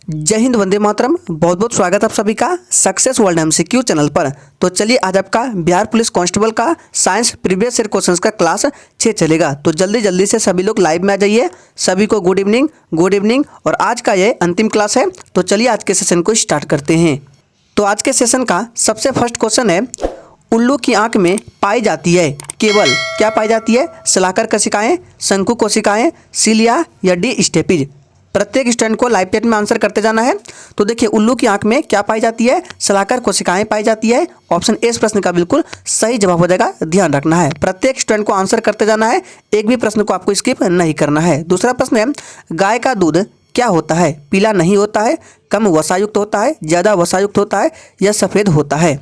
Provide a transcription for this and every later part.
जय हिंद, वंदे मातरम। बहुत बहुत स्वागत आप सभी का सक्सेस वर्ल्ड एमसीक्यू चैनल पर। तो चलिए आज आपका बिहार पुलिस कांस्टेबल का साइंस प्रीवियस ईयर क्वेश्चंस का क्लास 6 चलेगा। तो जल्दी जल्दी से सभी लोग लाइव में आ जाइए। सभी को गुड इवनिंग। और आज का ये अंतिम क्लास है। तो चलिए आज के सेशन को स्टार्ट करते हैं। तो आज के सेशन का सबसे फर्स्ट क्वेश्चन है, उल्लू की आंख में पाई जाती है केवल क्या पाई जाती है? सलाकर कोशिकाएं, शंकु कोशिकाएं, सीलिया या डी स्टेपिज। प्रत्येक स्टूडेंट को लाइव चैट में आंसर करते जाना है। तो देखिए, उल्लू की आंख में क्या पाई जाती है? सलाकर कोशिकाएं पाई जाती है। ऑप्शन ए इस प्रश्न का बिल्कुल सही जवाब हो जाएगा। ध्यान रखना है, प्रत्येक स्टूडेंट को आंसर करते जाना है, एक भी प्रश्न को आपको स्किप नहीं करना है। दूसरा प्रश्न है, गाय का दूध क्या होता है? पीला नहीं होता है, कम वसायुक्त होता है, ज़्यादा वसायुक्त होता है या सफ़ेद होता है?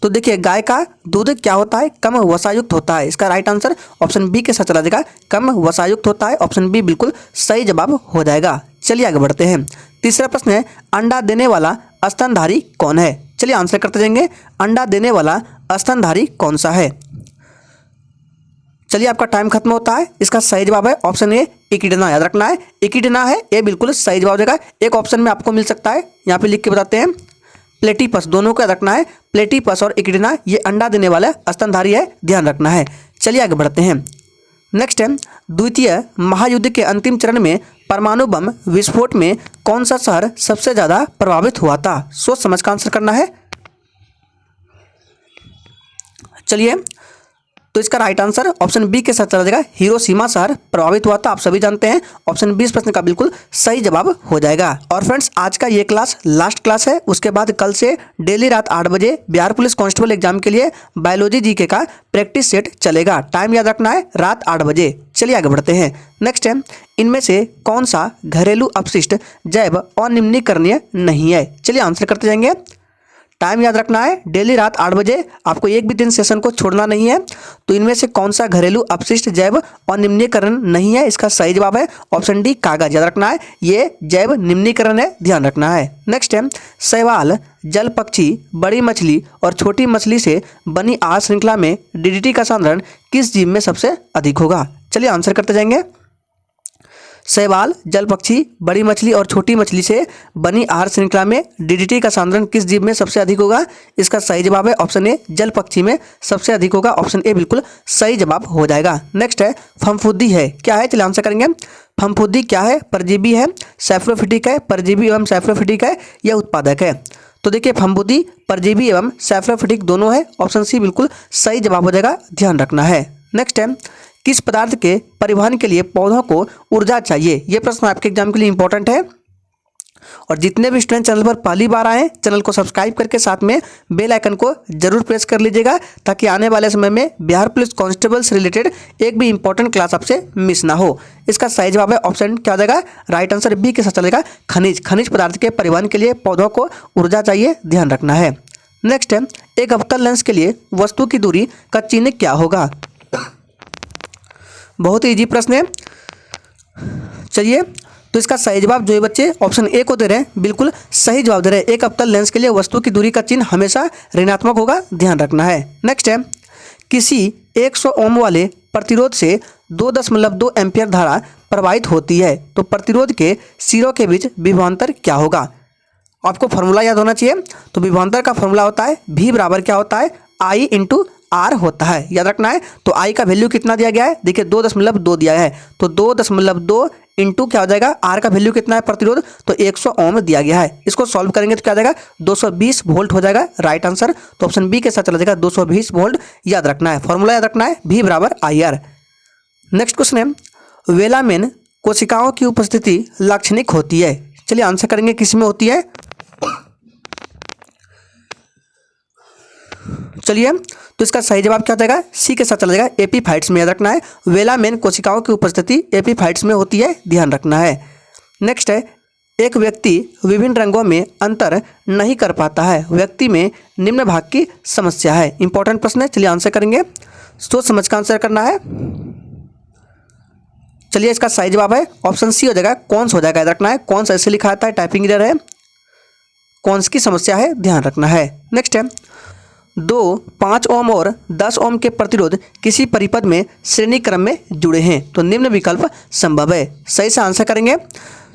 तो देखिए, गाय का दूध क्या होता है? कम वसायुक्त होता है। इसका राइट आंसर ऑप्शन बी के साथ चला जाएगा, कम वसायुक्त होता है। ऑप्शन बी बिल्कुल सही जवाब हो जाएगा। चलिए आगे बढ़ते हैं। तीसरा प्रश्न है, अंडा देने वाला स्तनधारी कौन है? चलिए आंसर करते जाएंगे। अंडा देने वाला स्तनधारी कौन सा है? चलिए आपका टाइम खत्म होता है। इसका सही जवाब है ऑप्शन ए, इकिडना। याद रखना है, इकिडना है, ये बिल्कुल सही जवाब हो जाएगा। एक ऑप्शन में आपको मिल सकता है, यहाँ पे लिख के बताते हैं, प्लेटिपस। दोनों को याद रखना है, प्लेटिपस और इकिडना ये अंडा देने वाला स्तनधारी है, ध्यान रखना है। चलिए आगे बढ़ते हैं। नेक्स्ट है, द्वितीय महायुद्ध के अंतिम चरण में परमाणु बम विस्फोट में कौन सा शहर सबसे ज़्यादा प्रभावित हुआ था? सोच समझ कर आंसर करना है। चलिए, तो इसका राइट आंसर ऑप्शन बी के साथ चला जाएगा, हिरोशिमा शहर प्रभावित हुआ था। आप सभी जानते हैं, ऑप्शन बी इस प्रश्न का बिल्कुल सही जवाब हो जाएगा। और फ्रेंड्स, आज का ये क्लास लास्ट क्लास है। उसके बाद कल से डेली रात 8 बजे बिहार पुलिस कांस्टेबल एग्जाम के लिए बायोलॉजी जीके का प्रैक्टिस सेट चलेगा। टाइम याद रखना है, रात 8 बजे। चलिए आगे बढ़ते हैं। नेक्स्ट है, इनमें से कौन सा घरेलू अपशिष्ट जैव अनिम्नीकरणीय नहीं है? चलिए आंसर करते जाएंगे। टाइम याद रखना है, डेली रात 8 बजे, आपको एक भी दिन सेशन को छोड़ना नहीं है। तो इनमें से कौन सा घरेलू अपशिष्ट जैव अनिम्नीकरण नहीं है? इसका सही जवाब है ऑप्शन डी, कागज। याद रखना है, ये जैव निम्नीकरण है, ध्यान रखना है। नेक्स्ट है, शैवाल, जल पक्षी, बड़ी मछली और छोटी मछली से बनी आहार श्रृंखला में डीडीटी का सांद्रण किस जीव में सबसे अधिक होगा? चलिए आंसर करते जाएंगे। शैवाल, जल पक्षी, बड़ी मछली और छोटी मछली से बनी आहार श्रृंखला में डीडीटी का सांद्रण किस जीव में सबसे अधिक होगा? इसका सही जवाब है ऑप्शन ए, जल पक्षी में सबसे अधिक होगा। ऑप्शन ए बिल्कुल सही जवाब हो जाएगा। नेक्स्ट है, फफूंदी है क्या है? चलिए आंसर करेंगे। फफूंदी क्या है? परजीवी है, सैप्रोफिटिक है, परजीवी एवं सैप्रोफिटिक है, यह उत्पादक है। तो देखिए, फफूंदी परजीवी एवं सैप्रोफिटिक दोनों है। ऑप्शन सी बिल्कुल सही जवाब हो जाएगा, ध्यान रखना है। नेक्स्ट है, किस पदार्थ के परिवहन के लिए पौधों को ऊर्जा चाहिए? यह प्रश्न आपके एग्जाम के लिए इंपॉर्टेंट है। और जितने भी स्टूडेंट चैनल पर पहली बार आए, चैनल को सब्सक्राइब करके साथ में बेल आइकन को जरूर प्रेस कर लीजिएगा, ताकि आने वाले समय में बिहार पुलिस कांस्टेबल से रिलेटेड एक भी इंपॉर्टेंट क्लास आपसे मिस ना हो। इसका सही जवाब है ऑप्शन क्या हो जाएगा? राइट आंसर बी के साथ चलेगा, खनिज। खनिज पदार्थ के परिवहन के लिए पौधों को ऊर्जा चाहिए, ध्यान रखना है। नेक्स्ट है, एक अवतल लेंस के लिए वस्तु की दूरी का चिन्ह क्या होगा? बहुत ही इजी प्रश्न है। चलिए, तो इसका सही जवाब जो है बच्चे ऑप्शन ए को दे रहे हैं, बिल्कुल सही जवाब दे रहे हैं। एक अवतल लेंस के लिए वस्तु की दूरी का चिन्ह हमेशा ऋणात्मक होगा, ध्यान रखना है। नेक्स्ट है, किसी 100 ओम वाले प्रतिरोध से 2.2 एम्पियर धारा प्रवाहित होती है, तो प्रतिरोध के सिरों के बीच विभवांतर क्या होगा? आपको फॉर्मूला याद होना चाहिए। तो विभवांतर का फॉर्मूला होता है V बराबर क्या होता है? I इंटू आर होता है, याद रखना है। तो आई का वैल्यू कितना दिया गया है? देखिए 2.2 दिया है, तो 2.2 इंटू क्या हो जाएगा? आर का वैल्यू कितना है प्रतिरोध? तो 100 ओम दिया गया है। इसको सॉल्व करेंगे तो क्या हो जाएगा? 220 वोल्ट हो जाएगा, राइट आंसर। तो ऑप्शन बी के साथ चला जाएगा, 220 वोल्ट। याद रखना है, फॉर्मूला याद रखना है, V बराबर IR। नेक्स्ट क्वेश्चन है, वेलामेन कोशिकाओं की उपस्थिति लाक्षणिक होती है? चलिए आंसर करेंगे, किस में होती है? चलिए, तो इसका सही जवाब क्या हो जाएगा? सी के साथ चला जाएगा, एपीफाइट्स में। याद रखना है, वेलामेन कोशिकाओं की उपस्थिति एपीफाइट्स में होती है, ध्यान रखना है। नेक्स्ट है, एक व्यक्ति विभिन्न रंगों में अंतर नहीं कर पाता है, व्यक्ति में निम्न भाग की समस्या है। इंपॉर्टेंट प्रश्न है, चलिए आंसर करेंगे, सोच समझ कर आंसर करना है। चलिए, इसका सही जवाब है ऑप्शन सी हो जाएगा, कौन्स हो जाएगा। याद रखना है, कौन्स ऐसे लिखा आता है, टाइपिंग एरर है, कौन्स की समस्या है, ध्यान रखना है। नेक्स्ट है, 2, 5 ओम और 10 ओम के प्रतिरोध किसी परिपथ में श्रेणी क्रम में जुड़े हैं, तो निम्न विकल्प संभव है। सही से आंसर करेंगे।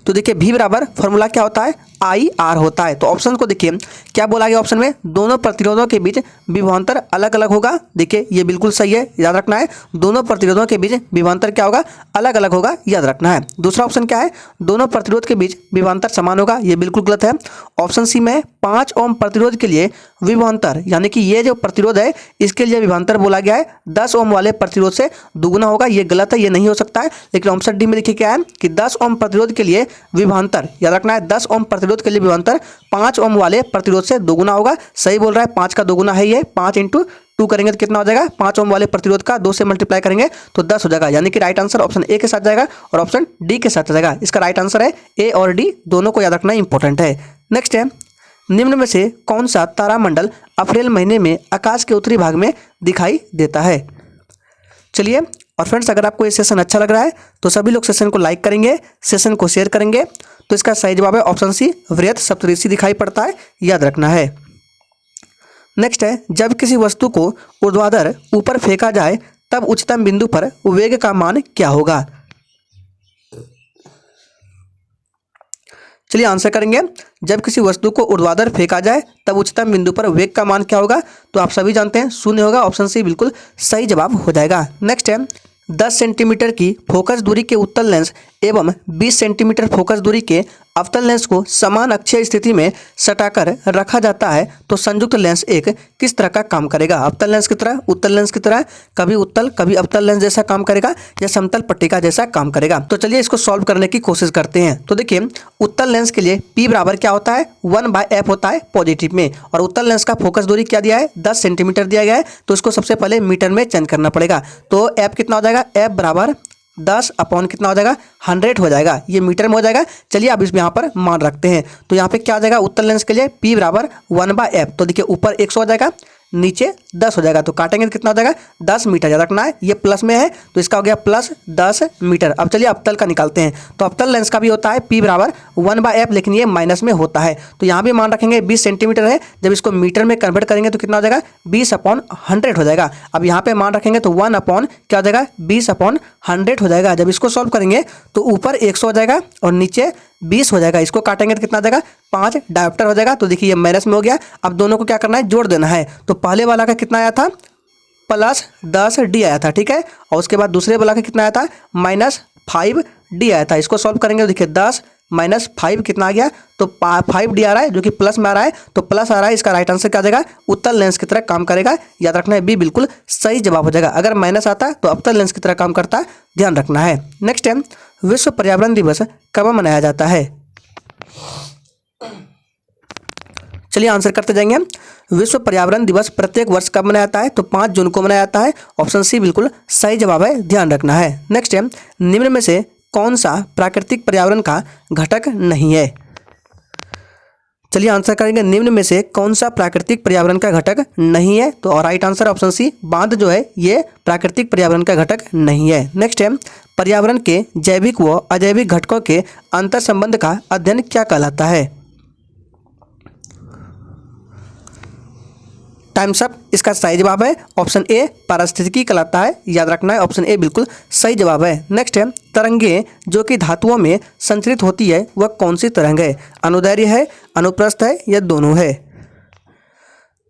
तो देखिए, V बराबर फॉर्मूला क्या होता है? IR होता है। तो ऑप्शन को देखिए क्या बोला गया ऑप्शन में, दोनों प्रतिरोधों के बीच विभवांतर अलग अलग होगा। देखिए ये बिल्कुल सही है, याद रखना है, दोनों प्रतिरोधों के बीच विभवांतर क्या होगा, अलग अलग होगा, याद रखना है। दूसरा ऑप्शन क्या है, दोनों प्रतिरोध के बीच विभवांतर समान होगा, ये बिल्कुल गलत है। ऑप्शन सी में 5 ओम प्रतिरोध के लिए विभवांतर, यानी कि ये जो प्रतिरोध है इसके लिए विभवांतर बोला गया है 10 ओम वाले प्रतिरोध से दुगुना होगा, ये गलत है, ये नहीं हो सकता है। लेकिन ऑप्शन डी में देखिए क्या है कि 10 ओम प्रतिरोध के लिए विभवांतर, याद रखना है, 10 ओम प्रतिरोध के लिए विभवांतर 5 ओम वाले प्रतिरोध से दोगुना होगा। सही बोल रहा है, 5 का दोगुना है ये, 5 × 2 करेंगे तो कितना हो जाएगा, 5 ओम वाले प्रतिरोध का 2 से मल्टीप्लाई करेंगे तो 10 हो जाएगा। यानी कि राइट आंसर ऑप्शन ए के साथ जाएगा और ऑप्शन डी के साथ जाएगा। इसका राइट आंसर है ए और डी, दोनों को याद रखना इंपॉर्टेंट है। नेक्स्ट है, निम्न में से कौन सा तारामंडल अप्रैल महीने में आकाश के उत्तरी भाग में दिखाई देता है। चलिए, और फ्रेंड्स अगर आपको ये सेशन अच्छा लग रहा है तो सभी लोग सेशन को लाइक करेंगे, सेशन को शेयर करेंगे। तो इसका सही जवाब है ऑप्शन सी, वृहत सप्तऋषि दिखाई पड़ता है, याद रखना है। नेक्स्ट है, जब किसी वस्तु को ऊर्ध्वाधर ऊपर फेंका जाए तब उच्चतम बिंदु पर वेग का मान क्या होगा। चलिए आंसर करेंगे, जब किसी वस्तु को ऊर्ध्वाधर फेंका जाए तब उच्चतम बिंदु पर वेग का मान क्या होगा, तो आप सभी जानते हैं 0 होगा। ऑप्शन सी बिल्कुल सही जवाब हो जाएगा। नेक्स्ट है, 10 सेंटीमीटर की फोकस दूरी के उत्तल लेंस एवं 20 सेंटीमीटर फोकस दूरी के अवतल लेंस को समान अक्षीय स्थिति में सटाकर रखा जाता है तो संयुक्त लेंस एक किस तरह का काम करेगा। अवतल लेंस की तरह, उत्तल लेंस की तरह, कभी उत्तल कभी अवतल लेंस जैसा काम करेगा या समतल पट्टिका जैसा काम करेगा। तो चलिए इसको सॉल्व करने की कोशिश करते हैं। तो देखिए उत्तल लेंस के लिए P बराबर क्या होता है, 1/f होता है पॉजिटिव में, और उत्तल लेंस का फोकस दूरी क्या दिया है, 10 सेंटीमीटर दिया गया है। तो इसको सबसे पहले मीटर में चेंज करना पड़ेगा। तो f कितना हो जाएगा, f बराबर 10 अपॉन कितना हो जाएगा, 100 हो जाएगा, ये मीटर में हो जाएगा। चलिए अब इसमें यहाँ पर मान रखते हैं। तो यहाँ पे क्या आ जाएगा, उत्तल लेंस के लिए P बराबर 1/f। तो देखिए ऊपर 100 हो जाएगा, नीचे 10 हो जाएगा, तो काटेंगे तो कितना हो जाएगा, 10 मीटर। याद रखना है ये प्लस में है तो इसका हो गया प्लस 10 मीटर। अब चलिए अवतल का निकालते हैं। तो अवतल लेंस का भी होता है P बराबर 1/f, लेकिन ये माइनस में होता है। तो यहाँ भी मान रखेंगे 20 सेंटीमीटर है, जब इसको मीटर में कन्वर्ट करेंगे तो कितना हो जाएगा, 20/100 हो जाएगा। अब यहाँ पे मान रखेंगे तो 1 अपॉन क्या हो जाएगा, 20/100 हो जाएगा। जब इसको सॉल्व करेंगे तो ऊपर 100 हो जाएगा और नीचे 20 हो जाएगा। इसको काटेंगे तो कितना आ जाएगा, 5 डायोप्टर हो जाएगा। तो देखिए ये माइनस में हो गया। अब दोनों को क्या करना है, जोड़ देना है। तो पहले वाला का कितना आया था, +10d आया था, ठीक है। और उसके बाद दूसरे वाला का कितना आया था, -5d आया था। इसको सॉल्व करेंगे तो देखिए 10 - 5 कितना आ गया, तो 5d आ रहा है जो कि प्लस में आ रहा है, तो प्लस आ रहा है। इसका राइट आंसर क्या आ जाएगा, उत्तल लेंस की तरह काम करेगा। याद रखना है बी बिल्कुल सही जवाब हो जाएगा। अगर माइनस आता तो अवतल लेंस की तरह काम करता, ध्यान रखना है। नेक्स्ट है, विश्व पर्यावरण दिवस कब मनाया जाता है। चलिए आंसर करते जाएंगे। विश्व पर्यावरण दिवस प्रत्येक वर्ष कब मनाया जाता है, तो 5 जून को मनाया जाता है। ऑप्शन सी बिल्कुल सही जवाब है, ध्यान रखना है। नेक्स्ट है, निम्न में से कौन सा प्राकृतिक पर्यावरण का घटक नहीं है। चलिए आंसर करेंगे, निम्न में से कौन सा प्राकृतिक पर्यावरण का घटक नहीं है। तो राइट आंसर ऑप्शन सी, बांध जो है ये प्राकृतिक पर्यावरण का घटक नहीं है। नेक्स्ट है, पर्यावरण के जैविक व अजैविक घटकों के अंतर संबंध का अध्ययन क्या कहलाता है। Times up. इसका सही जवाब है ऑप्शन ए, पारिस्थितिकी कहलाता है। याद रखना है ऑप्शन ए बिल्कुल सही जवाब है। नेक्स्ट है, तरंगे जो कि धातुओं में संचरित होती है वह कौन सी तरंग है, अनुदैर्घ्य है, अनुप्रस्थ है या दोनों है।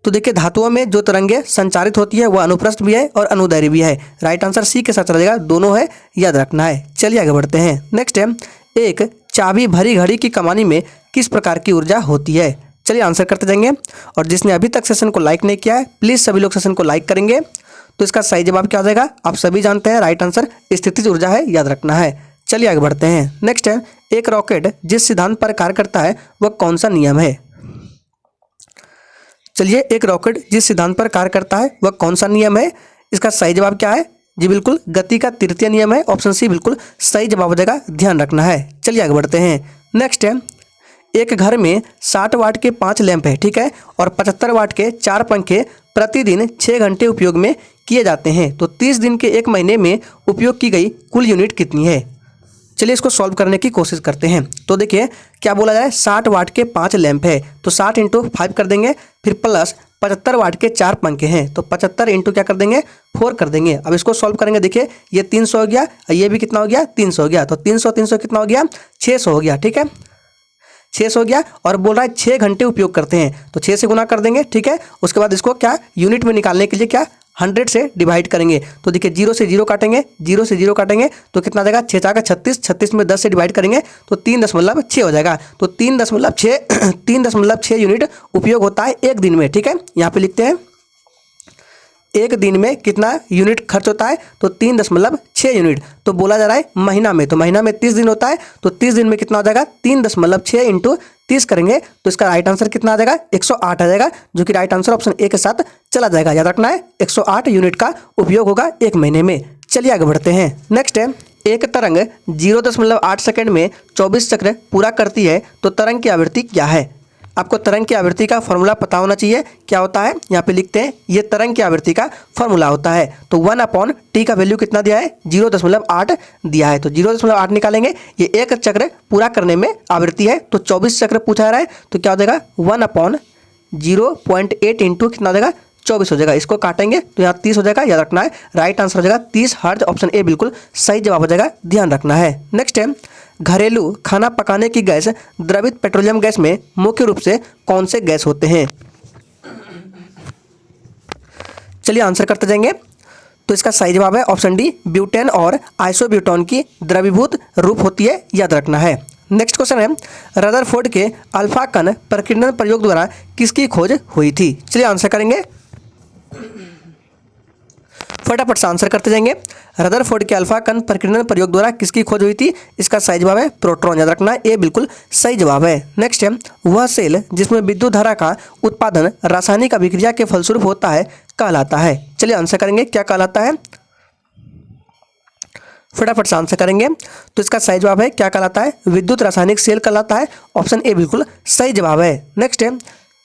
तो देखिए धातुओं में जो तरंगे संचारित होती है वह अनुप्रस्थ भी है और अनुदैर्घ्य भी है। राइट आंसर सी के साथ चला जाएगा, दोनों है, याद रखना है। चलिए आगे बढ़ते हैं। नेक्स्ट है, एक चाबी भरी घड़ी की कमानी में किस प्रकार की ऊर्जा होती है। चलिए आंसर करते जाएंगे। और जिसने अभी तक सेशन को लाइक नहीं किया है प्लीज़ सभी लोग सेशन को लाइक करेंगे। तो इसका सही जवाब क्या हो जाएगा, आप सभी जानते हैं, राइट आंसर स्थितिज ऊर्जा है, याद रखना है। चलिए आगे बढ़ते हैं। नेक्स्ट है, एक रॉकेट जिस सिद्धांत पर कार्य करता है वह कौन सा नियम है। चलिए, एक रॉकेट जिस सिद्धांत पर कार्य करता है वह कौन सा नियम है। इसका सही जवाब क्या है, जी बिल्कुल गति का तृतीय नियम है। ऑप्शन सी बिल्कुल सही जवाब हो जाएगा, ध्यान रखना है। चलिए आगे बढ़ते हैं। नेक्स्ट है, एक घर में 60 वाट के 5 लैंप है, ठीक है, और 75 वाट के 4 पंखे प्रतिदिन 6 घंटे उपयोग में किए जाते हैं। तो 30 दिन के एक महीने में उपयोग की गई कुल यूनिट कितनी है। चलिए इसको सॉल्व करने की कोशिश करते हैं। तो देखिए क्या बोला जाए, 60 वाट के 5 लैंप है तो 60 × 5 कर देंगे, फिर प्लस 75 वाट के 4 पंखे हैं तो 75 × क्या कर देंगे, 4 कर देंगे। अब इसको सॉल्व करेंगे, देखिए ये 300 हो गया, ये भी कितना हो गया, 300 हो गया। तो 300 कितना हो गया, 600 हो गया, ठीक है। 6 हो गया और बोल रहा है 6 घंटे उपयोग करते हैं, तो 6 से गुना कर देंगे, ठीक है। उसके बाद इसको क्या यूनिट में निकालने के लिए क्या 100 से डिवाइड करेंगे, तो देखिए 0 से 0 काटेंगे, 0 से 0 काटेंगे तो कितना जाएगा 6 चार का 36, 36 में 10 से डिवाइड करेंगे तो 3.6 हो जाएगा। तो 3.6 3.6 यूनिट उपयोग होता है एक दिन में, ठीक है। यहाँ पे लिखते हैं एक दिन में कितना यूनिट खर्च होता है, तो 3.6 यूनिट। तो बोला जा रहा है महीना में, तो महीना में 30 दिन होता है, तो 30 दिन में कितना हो जाएगा 3.6 इंटू 30 करेंगे तो इसका राइट आंसर कितना आ जाएगा 108 आ जाएगा, जो कि राइट आंसर ऑप्शन ए के साथ चला जाएगा। याद रखना है 108 यूनिट का उपयोग होगा एक महीने में। चलिए आगे बढ़ते हैं। नेक्स्ट है, एक तरंग 0.8 सेकंड में 24 चक्र पूरा करती है तो तरंग की आवृत्ति क्या है। आपको तरंग की आवृत्ति का फॉर्मूला पता होना चाहिए, क्या होता है यहाँ पे लिखते हैं, ये तरंग की आवृत्ति का फॉर्मूला होता है। तो 1/t का वैल्यू कितना दिया है 0.8 दिया है, तो 0.8 निकालेंगे, ये एक चक्र पूरा करने में आवृत्ति है, तो 24 चक्र पूछा रहा है तो क्या हो जाएगा 1/0.8 इंटू कितना हो जाएगा 24 हो जाएगा। इसको काटेंगे तो यहाँ 30 हो जाएगा। याद रखना है राइट आंसर हो जाएगा 30 हर्ट्ज, ऑप्शन ए बिल्कुल सही जवाब हो जाएगा, ध्यान रखना है। नेक्स्ट है, घरेलू खाना पकाने की गैस द्रवित पेट्रोलियम गैस में मुख्य रूप से कौन से गैस होते हैं। चलिए आंसर करते जाएंगे। तो इसका सही जवाब है ऑप्शन डी, ब्यूटेन और आइसोब्यूटॉन की द्रवीभूत रूप होती है, याद रखना है। नेक्स्ट क्वेश्चन है, रदरफोर्ड के अल्फा कण प्रकीर्णन प्रयोग द्वारा किसकी खोज हुई थी। चलिए आंसर करेंगे, फटाफट से आंसर करते जाएंगे। रदरफोर्ड के अल्फा कण प्रकीर्णन प्रयोग द्वारा किसकी खोज हुई थी, इसका सही जवाब है प्रोटॉन, याद रखना है ये बिल्कुल सही जवाब है। नेक्स्ट है, वह सेल जिसमें विद्युत धारा का उत्पादन रासायनिक अभिक्रिया के फलस्वरूप होता है कहलाता है। चलिए आंसर करेंगे, क्या कहलाता है, फटाफट से आंसर करेंगे। तो इसका सही जवाब है क्या कहलाता है, विद्युत रासायनिक सेल कहलाता है, ऑप्शन ए बिल्कुल सही जवाब है। नेक्स्ट है,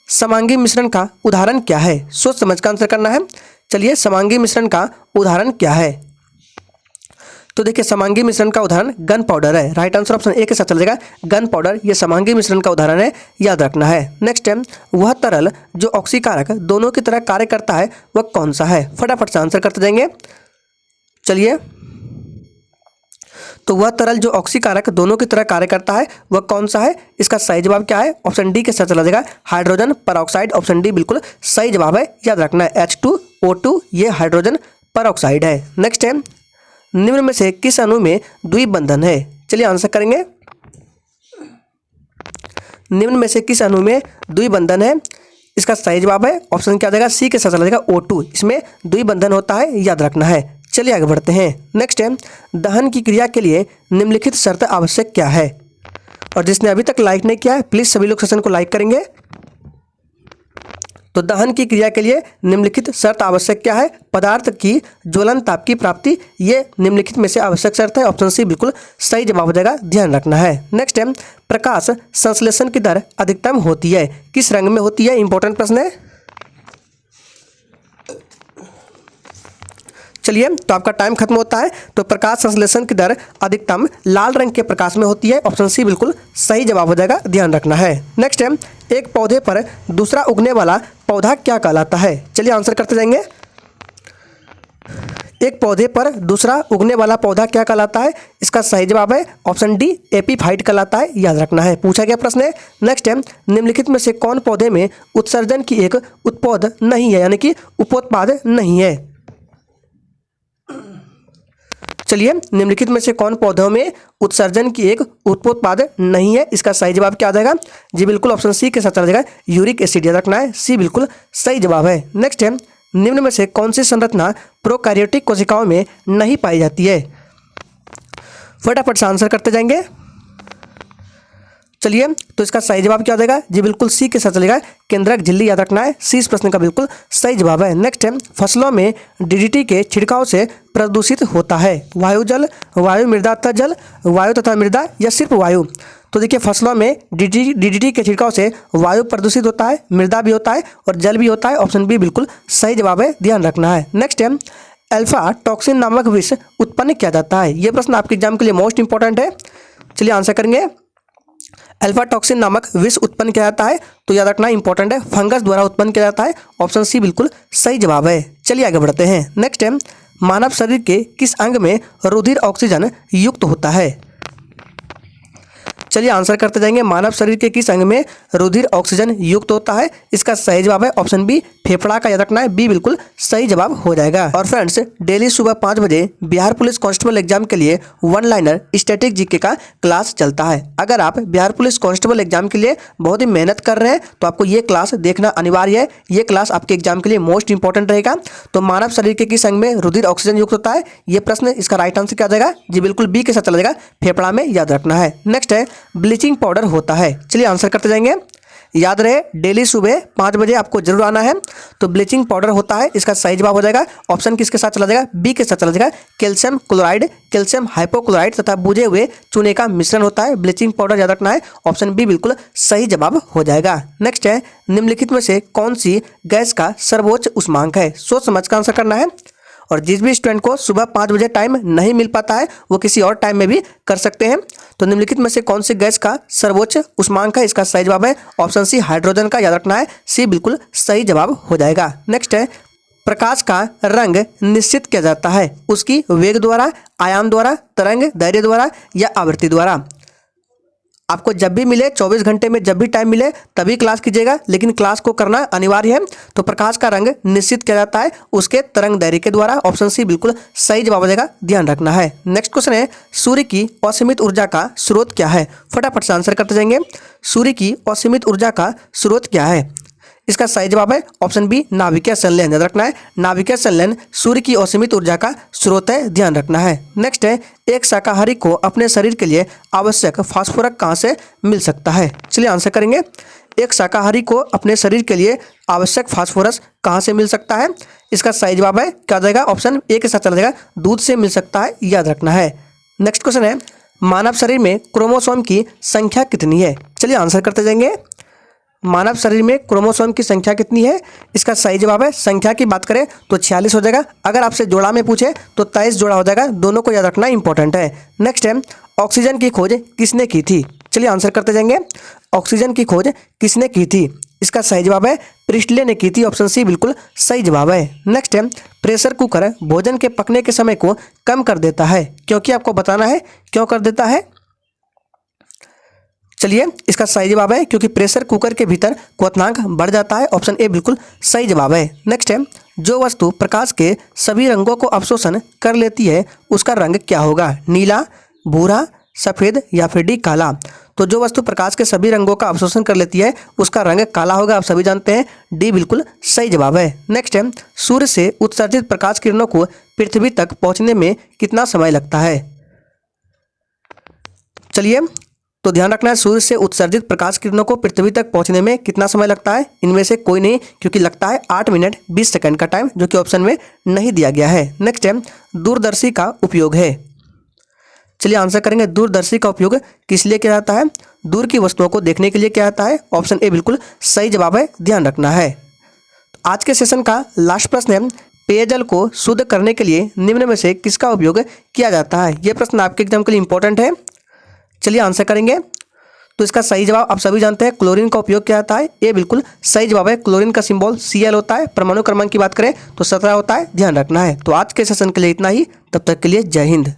समांगी मिश्रण का उदाहरण क्या है, सोच समझ कर आंसर करना है। चलिए समांगी मिश्रण का उदाहरण क्या है, तो देखिए समांगी मिश्रण का उदाहरण गन पाउडर है, राइट आंसर ऑप्शन ए के साथ चलेगा, गन पाउडर ये समांगी मिश्रण का उदाहरण है, याद रखना है। नेक्स्ट है, वह तरल जो ऑक्सीकारक दोनों की तरह कार्य करता है वह कौन सा है, फटाफट से आंसर करते जाएंगे। चलिए, तो वह तरल जो ऑक्सीकारक दोनों की तरह कार्य करता है वह कौन सा है, इसका सही जवाब क्या है, ऑप्शन डी के साथ चला जाएगा, हाइड्रोजन परऑक्साइड, ऑप्शन डी बिल्कुल सही जवाब है, याद रखना है H2O2 ये हाइड्रोजन परऑक्साइड है। नेक्स्ट है, निम्न में से किस अणु में द्विबंधन है। चलिए आंसर करेंगे, निम्न में से किस अणु में द्विबंधन है, इसका सही जवाब है ऑप्शन क्या जाएगा सी के साथ चला जाएगा O2, इसमें द्विबंधन होता है, याद रखना है। चलिए आगे बढ़ते हैं। नेक्स्ट है, दहन की क्रिया के लिए निम्नलिखित शर्त आवश्यक क्या है, और जिसने अभी तक लाइक नहीं किया है प्लीज सभी लोग सेशन को लाइक करेंगे। तो दहन की क्रिया के लिए निम्नलिखित शर्त आवश्यक क्या है, पदार्थ की ज्वलन ताप की प्राप्ति, ये निम्नलिखित में से आवश्यक शर्त है, ऑप्शन सी बिल्कुल सही जवाब हो जाएगा, ध्यान रखना है। नेक्स्ट है, प्रकाश संश्लेषण की दर अधिकतम होती है किस रंग में होती है, इंपॉर्टेंट प्रश्न है। चलिए, तो आपका टाइम खत्म होता है। तो प्रकाश संश्लेषण की दर अधिकतम लाल रंग के प्रकाश में होती है, ऑप्शन सी बिल्कुल सही जवाब हो जाएगा, ध्यान रखना है। नेक्स्ट है, एक पौधे पर दूसरा उगने वाला पौधा क्या कहलाता है। चलिए आंसर करते जाएंगे। एक पौधे पर दूसरा उगने वाला पौधा क्या कहलाता है, इसका सही जवाब है ऑप्शन डी एपीफाइट कहलाता है, याद रखना है, पूछा गया प्रश्न है। नेक्स्ट है, निम्नलिखित में से कौन पौधे में उत्सर्जन की एक उत्पाद नहीं है, यानी कि उपोत्पाद नहीं है। चलिए, निम्नलिखित में से कौन पौधों में उत्सर्जन की एक उपोत्पाद नहीं है, इसका सही जवाब क्या आ जाएगा, जी बिल्कुल ऑप्शन सी के साथ चला जाएगा, यूरिक एसिड, याद रखना है, सी बिल्कुल सही जवाब है। नेक्स्ट है, निम्न में से कौन सी संरचना प्रोकैरियोटिक कोशिकाओं में नहीं पाई जाती है, फटाफट से आंसर करते जाएंगे। चलिए, तो इसका सही जवाब क्या हो जाएगा, जी बिल्कुल सी के साथ चलेगा, केंद्रक झिल्ली, याद रखना है, सी इस प्रश्न का बिल्कुल सही जवाब है। नेक्स्ट है, फसलों में डीडीटी के छिड़काव से प्रदूषित होता है वायु, जल, वायु, मृदा तथा जल, वायु तथा मृदा या सिर्फ वायु। तो देखिए, फसलों में डीडीटी के छिड़काव से वायु प्रदूषित होता है, मृदा भी होता है और जल भी होता है, ऑप्शन बी बिल्कुल सही जवाब है, ध्यान रखना है। नेक्स्ट है, अल्फा टॉक्सिन नामक विष उत्पन्न किया जाता है, ये प्रश्न आपके एग्जाम के लिए मोस्ट इंपॉर्टेंट है। चलिए आंसर करेंगे, अल्फा टॉक्सिन नामक विष उत्पन्न किया जाता है, तो याद रखना इंपॉर्टेंट है, फंगस द्वारा उत्पन्न किया जाता है, ऑप्शन सी बिल्कुल सही जवाब है। चलिए आगे बढ़ते हैं। नेक्स्ट है, मानव शरीर के किस अंग में रुधिर ऑक्सीजन युक्त होता है। चलिए आंसर करते जाएंगे। मानव शरीर के किस अंग में रुधिर ऑक्सीजन युक्त होता है? इसका सही जवाब है ऑप्शन बी, फेफड़ा का याद रखना है, बी बिल्कुल सही जवाब हो जाएगा। और फ्रेंड्स, डेली सुबह 5 बजे बिहार पुलिस कांस्टेबल एग्जाम के लिए वन लाइनर स्टैटिक जीके का क्लास चलता है। अगर आप बिहार पुलिस कांस्टेबल एग्जाम के लिए बहुत ही मेहनत कर रहे हैं तो आपको ये क्लास देखना अनिवार्य है। ये क्लास आपके एग्जाम के लिए मोस्ट इंपॉर्टेंट रहेगा। तो मानव शरीर के किस अंग में रुधिर ऑक्सीजन युक्त होता है, ये प्रश्न, इसका राइट आंसर क्या जाएगा? जी बिल्कुल बी के साथ चला जाएगा, फेफड़ा में, याद रखना है। नेक्स्ट है ब्लीचिंग पाउडर होता है। चलिए आंसर करते जाएंगे। याद रहे डेली सुबह 5 बजे आपको जरूर आना है। तो ब्लीचिंग पाउडर होता है, इसका सही जवाब हो जाएगा ऑप्शन किसके साथ चला जाएगा? बी के साथ चला जाएगा, कैल्शियम क्लोराइड, कैल्शियम हाइपोक्लोराइड तथा बुझे हुए चूने का मिश्रण होता है ब्लीचिंग पाउडर, याद रखना है, ऑप्शन बी बिल्कुल सही जवाब हो जाएगा। नेक्स्ट है निम्नलिखित में से कौन सी गैस का सर्वोच्च उष्मांक है? सोच समझ कर आंसर करना है। और जिस भी स्टूडेंट को सुबह 5 बजे टाइम नहीं मिल पाता है वो किसी और टाइम में भी कर सकते हैं। तो निम्नलिखित में से कौन सी गैस का सर्वोच्च उष्मांक है? इसका सही जवाब है ऑप्शन सी, हाइड्रोजन का, याद रखना है, सी बिल्कुल सही जवाब हो जाएगा। नेक्स्ट है प्रकाश का रंग निश्चित किया जाता है उसकी वेग द्वारा, आयाम द्वारा, तरंग दैर्घ्य द्वारा या आवृत्ति द्वारा। आपको जब भी मिले 24 घंटे में जब भी टाइम मिले तभी क्लास कीजिएगा, लेकिन क्लास को करना अनिवार्य है। तो प्रकाश का रंग निश्चित किया जाता है उसके तरंग दैर्घ्य के द्वारा, ऑप्शन सी बिल्कुल सही जवाब हो जाएगा, ध्यान रखना है। नेक्स्ट क्वेश्चन है सूर्य की असीमित ऊर्जा का स्रोत क्या है? फटाफट से आंसर करते जाएंगे। सूर्य की असीमित ऊर्जा का स्रोत क्या है? इसका सही जवाब है ऑप्शन बी, नाभिकीय संलयन, याद रखना है, नाभिकीय संलयन सूर्य की असीमित ऊर्जा का स्रोत है, ध्यान रखना है। नेक्स्ट है एक शाकाहारी को अपने शरीर के लिए आवश्यक फास्फोरस कहाँ से मिल सकता है? चलिए आंसर करेंगे। एक शाकाहारी को अपने शरीर के लिए आवश्यक फास्फोरस कहाँ से मिल सकता है? इसका सही जवाब है क्या जाएगा? ऑप्शन ए के साथ चला जाएगा, दूध से मिल सकता है, याद रखना है। नेक्स्ट क्वेश्चन है मानव शरीर में क्रोमोसोम की संख्या कितनी है? चलिए आंसर करते जाएंगे। मानव शरीर में क्रोमोसोम की संख्या कितनी है? इसका सही जवाब है, संख्या की बात करें तो 46 हो जाएगा। अगर आपसे जोड़ा में पूछे तो 23 जोड़ा हो जाएगा, दोनों को याद रखना इंपॉर्टेंट है। नेक्स्ट है ऑक्सीजन की खोज किसने की थी? चलिए आंसर करते जाएंगे। ऑक्सीजन की खोज किसने की थी? इसका सही जवाब है प्रिस्टले ने की थी, ऑप्शन सी बिल्कुल सही जवाब है। नेक्स्ट है प्रेशर कुकर भोजन के पकने के समय को कम कर देता है, क्योंकि आपको बताना है क्यों कर देता है। चलिए इसका सही जवाब है क्योंकि प्रेशर कुकर के भीतर क्वथनांक बढ़ जाता है, ऑप्शन ए बिल्कुल सही जवाब है। नेक्स्ट है जो वस्तु प्रकाश के सभी रंगों को अवशोषण कर लेती है उसका रंग क्या होगा? नीला, भूरा, सफ़ेद या फिर डी काला? तो जो वस्तु प्रकाश के सभी रंगों का अवशोषण कर लेती है उसका रंग काला होगा, आप सभी जानते हैं, डी बिल्कुल सही जवाब है। नेक्स्ट है सूर्य से उत्सर्जित प्रकाश किरणों को पृथ्वी तक पहुँचने में कितना समय लगता है? चलिए तो ध्यान रखना है सूर्य से उत्सर्जित प्रकाश किरणों को पृथ्वी तक पहुंचने में कितना समय लगता है? इनमें से कोई नहीं, क्योंकि लगता है 8 मिनट 20 सेकंड का टाइम, जो कि ऑप्शन में नहीं दिया गया है। नेक्स्ट है दूरदर्शी का उपयोग है। चलिए आंसर करेंगे। दूरदर्शी का उपयोग किस लिए किया जाता है? दूर की वस्तुओं को देखने के लिए किया जाता है, ऑप्शन ए बिल्कुल सही जवाब है, ध्यान रखना है। आज के सेशन का लास्ट प्रश्न है पेयजल को शुद्ध करने के लिए निम्न में से किसका उपयोग किया जाता है? यह प्रश्न आपके एग्जाम के लिए इंपॉर्टेंट है। चलिए आंसर करेंगे। तो इसका सही जवाब आप सभी जानते हैं, क्लोरीन का उपयोग किया जाता है, ये बिल्कुल सही जवाब है। क्लोरीन का सिंबल Cl होता है। परमाणु क्रमांक की बात करें तो 17 होता है, ध्यान रखना है। तो आज के सेशन के लिए इतना ही, तब तक के लिए जय हिंद।